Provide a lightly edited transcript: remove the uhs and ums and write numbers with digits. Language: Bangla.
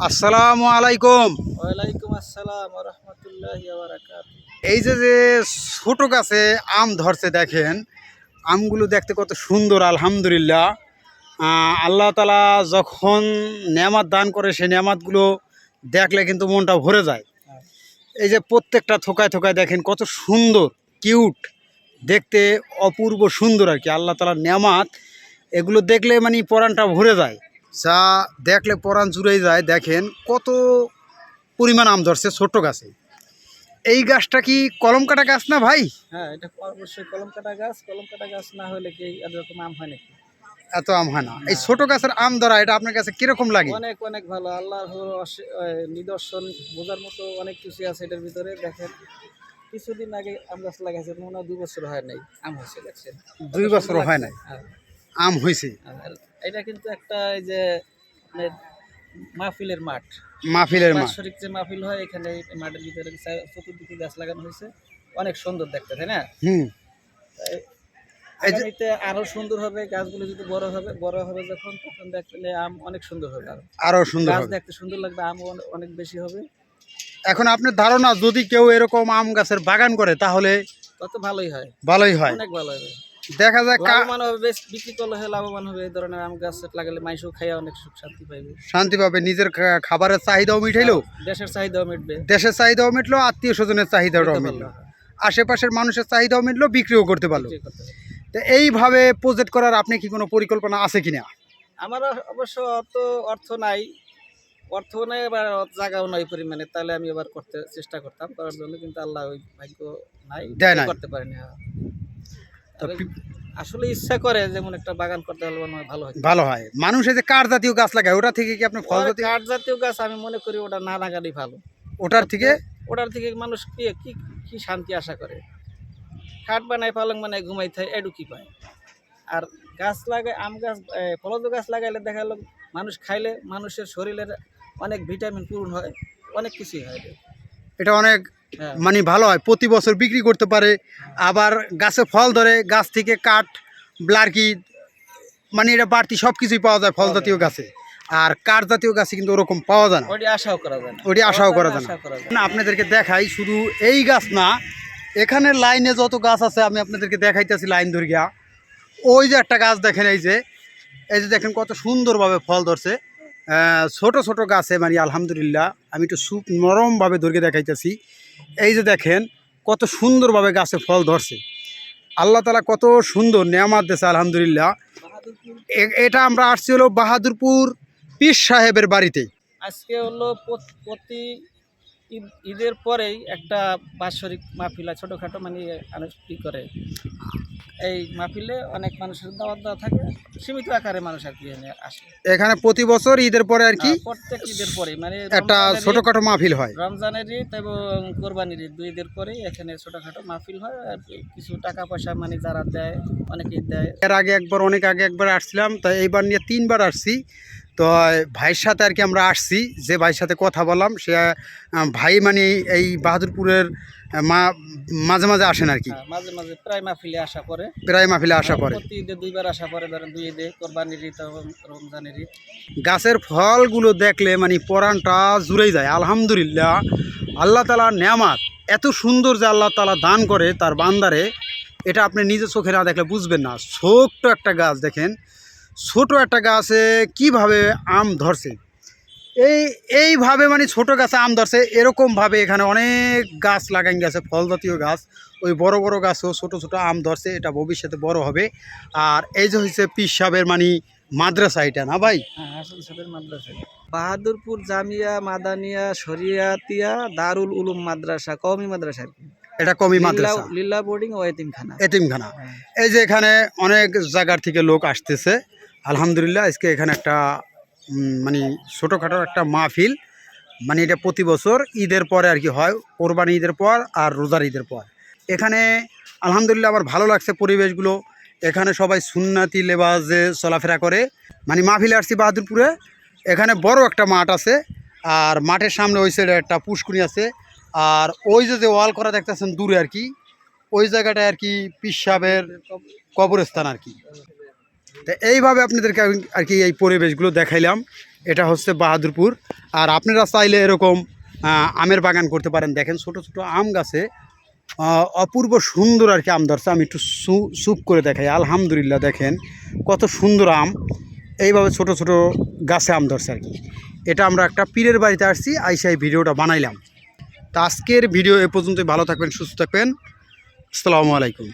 আসসালামু আলাইকুম। ওয়ালাইকুম আসসালাম ওয়া রাহমাতুল্লাহি ওয়া বারাকাতুহু। এই যে ছোট গাছে আম ধরছে দেখেন, আমগুলো দেখতে কত সুন্দর আলহামদুলিল্লাহ। আল্লাহ তাআলা যখন নেয়ামত দান করে সেই নেয়ামতগুলো দেখলে কিন্তু মনটা ভরে যায়। এই যে প্রত্যেকটা থোকায় থোকায় দেখেন কত সুন্দর, কিউট, দেখতে অপূর্ব সুন্দর আর কি আল্লাহ তাআলার নেয়ামত। এগুলো দেখলে মানে পরাণটা ভরে যায়, যা দেখলে পরাণ জুড়ে যায়। দেখেন কত পরিমাণ আম ধরছে ছোট্ট গাছে। এই গাছটা কি কলম কাটা গাছ না ভাই? হ্যাঁ, এটা অবশ্যই কলম কাটা গাছ। কলম কাটা গাছ না হলে কি এরকম আম হয় নাকি? এত আম হয় না। এই ছোট গাছের আম ধরা এটা আপনার কাছে কিরকম লাগে? অনেক অনেক ভালো। আল্লাহর নিদর্শন বোঝার মতো অনেক কিছু আছে এটার ভিতরে। দেখেন, কিছুদিন আগে আম গাছ লাগাইছে, মনে হয় 2 বছর হয় নাই, আম হয়েছে, দেখছেন? 2 বছর হয় নাই, হ্যাঁ, আম হয়েছে। আর এটা কিন্তু একটা এই যে আপনার মাহফিলের মাঠ, মাহফিলের মাঠ। বাৎসরিক যে মাহফিল হয়, এখানে এই মাঠের ভিতরে চতুর্দিকে গাছ লাগানো হয়েছে, অনেক সুন্দর দেখতে, তাই না? হুম। আগামীতে আরো সুন্দর হবে, গাছগুলো যদি বড় হবে যখন, তখন দেখলে আম অনেক সুন্দর হবে। আরো সুন্দর গাছ হবে। দেখতে সুন্দর লাগবে, আম অনেক বেশি হবে। এখন আপনার ধারণা যদি কেউ এরকম আম গাছের বাগান করে তাহলে তত ভালোই হয়, ভালোই হয়। অনেক ভালো হবে। দেখা যায় লাভবান হবে, বেশ বিক্রি করলে লাভবান হবে। এই ধরনের আম গাছ লাগালে মানুষও খাইয়া অনেক সুখ শান্তি পাইবে, শান্তি পাবে, নিজের খাবারের চাহিদাও মিটাইলো, দেশের চাহিদাও মিটবে, দেশের চাহিদাও মিটলো, আত্মীয় স্বজনের চাহিদাও মিটলো, আশেপাশের মানুষের চাহিদাও মিটলো, বিক্রিও করতে পারলো। তো এইভাবে প্রজেক্ট করার আপনি কি কোনো পরিকল্পনা আছে কিনা? আমার অবশ্য অত অর্থ নেই, এবার জায়গাও নয় পরিমাণে, তাহলে আমি এবার করতে চেষ্টা করতাম করার জন্য, কিন্তু আল্লাহ ওই ভাগ্য নাই, করতে পারিনি। আসলে ইচ্ছা করে যেমন একটা বাগান করতে হলে মনে হয় ভালো হয়। মানুষে যে কাঠ জাতীয় গাছ লাগায় ওটা থেকে কি আপনি ফল জাতীয়? কাঠ জাতীয় গাছ আমি মনে করি ওটা না লাগালেই ভালো। ওটার থেকে মানুষ কি কি কি শান্তি আশা করে? কাঠ বানায়, পালং বানায়, ঘুমাই থাকে, এডু কি পায়? আর গাছ লাগায়, আম গাছ, ফলজ গাছ লাগাইলে দেখা গেল মানুষ খাইলে মানুষের শরীরের অনেক ভিটামিন পূরণ হয়, অনেক কিছুই হয়। এটা অনেক মানে ভালো হয়, প্রতি বছর বিক্রি করতে পারে। আবার গাছে ফল ধরে, গাছ থেকে কাঠ ব্লার্কি মানে এটা বাড়তি সব কিছুই পাওয়া যায় ফল জাতীয় গাছে। আর কাঠ জাতীয় গাছে কিন্তু ওরকম পাওয়া যায় না, ওটি আশাও করা যায় না। আপনাদেরকে দেখাই, শুধু এই গাছ না, এখানে লাইনে যত গাছ আছে আমি আপনাদেরকে দেখাইতেছি লাইন ধরিয়া। ওই যে একটা গাছ দেখেন, এই যে দেখেন কত সুন্দরভাবে ফল ধরছে। ছোট ছোট গাছে মানে আলহামদুলিল্লাহ, আমি একটু নরমভাবে ধরে দেখাইতেছি। এই যে দেখেন কত সুন্দরভাবে গাছে ফল ধরছে। আল্লাহ তাআলা কত সুন্দর নেয়ামত দিয়েছে আলহামদুলিল্লাহ। এটা আমরা আসছি হলো বাহাদুরপুর পীর সাহেবের বাড়িতে। আজকে হলো প্রতি ঈদের পরেই একটা বাৎসরিক মাহফিল, ছোটোখাটো মানে কি করে, এই মাহফিলে অনেক মানুষের দাওয়াত দেওয়া থাকে, সীমিত আকারে মানুষ আর কি আসে। এখানে প্রতি বছর ঈদের পরে আর কি প্রত্যেক ঈদের পরে মানে একটা ছোটখাটো মাহফিল হয়। রমজানের ঈদ এবং কোরবানির ঈদ, 2 ঈদের পরেই এখানে ছোটখাটো মাহফিল হয়। আর কিছু টাকা পয়সা মানে যারা দেয়, অনেকেই দেয়। এর আগে অনেক আগে একবার আসছিলাম, তাই এইবার নিয়ে 3বার আসছি। তো ভাইয়ের সাথে আর কি আমরা আসছি, যে ভাইয়ের সাথে কথা বললাম সে ভাই মানে এই বাহাদুরপুরের মাঝে মাঝে আসেন আর কি, মাঝে মাঝে প্রায় মাহফিলে আসা পরে, প্রতি ঈদে 2বার আসা পরে, ধরেন 2 ঈদে, কোরবানির ঈদ এবং রমজানের ঈদ। গাছের ফলগুলো দেখলে মানে পরাণটা জুড়েই যায় আলহামদুলিল্লাহ। আল্লাহ তাআলার নেয়ামত এত সুন্দর যে আল্লাহ তাআলা দান করে তার বান্দারে, এটা আপনি নিজে চোখে না দেখলে বুঝবেন না। ছোট্ট একটা গাছ দেখেন, ছোট একটা গাছে কিভাবে আম ধরছে। এইভাবে মানে ছোট গাছে আম ধরছে, এরকমভাবে এখানে অনেক গাছ লাগাই গেছে ফল জাতীয় গাছ। ওই বড় বড় গাছও ছোট ছোট আম ধরছে, এটা ভবিষ্যতে বড় হবে। আর এই যে হচ্ছে পীর সাহেবের মানে মাদ্রাসা, এটা না ভাই? হাসান সাহেবের মাদ্রাসা, বাহাদুরপুর জামিয়া মাদানিয়া শরিয়াতিয়া দারুল উলুম মাদ্রাসা, কওমি মাদ্রাসা। এটা কওমি মাদ্রাসা, লিল্লা বোর্ডিং ও এতিমখানা। এই যে এখানে অনেক জায়গার থেকে লোক আসতেছে আলহামদুলিল্লাহ। আজকে এখানে একটা মানে ছোটোখাটো একটা মাহফিল, মানে এটা প্রতি বছর ঈদের পরে আর কি হয়, কোরবানি ঈদের পর আর রোজার ঈদের পর। এখানে আলহামদুলিল্লাহ আমার ভালো লাগছে পরিবেশগুলো। এখানে সবাই সুন্নাতি লেবাসে চলাফেরা করে। মানে মাহফিলে আসছি বাহাদুরপুরে, এখানে বড় একটা মাঠ আছে, আর মাঠের সামনে ওই সাইডে একটা পুষ্করণী আছে। আর ওই যে ওয়াল করা দেখতেছেন দূরে আর কি, ওই জায়গাটায় আর কি পীর সাহেবের কবরস্থান আর কি। তো এইভাবে আপনাদেরকে আর কি এই পরিবেশগুলো দেখাইলাম। এটা হচ্ছে বাহাদুরপুর। আর আপনারা চাইলে এরকম আমের বাগান করতে পারেন। দেখেন ছোট ছোট আম গাছে অপূর্ব সুন্দর আর কি আম ধরছে। আমি একটু সুপ করে দেখাই। আলহামদুলিল্লাহ, দেখেন কত সুন্দর আম, এইভাবে ছোট ছোট গাছে আম ধরছে আর কি। এটা আমরা একটা পীরের বাড়িতে আসছি, আইসা এই ভিডিওটা বানাইলাম। তো আজকের ভিডিও এ পর্যন্তই। ভালো থাকবেন, সুস্থ থাকবেন। আসসালামু আলাইকুম।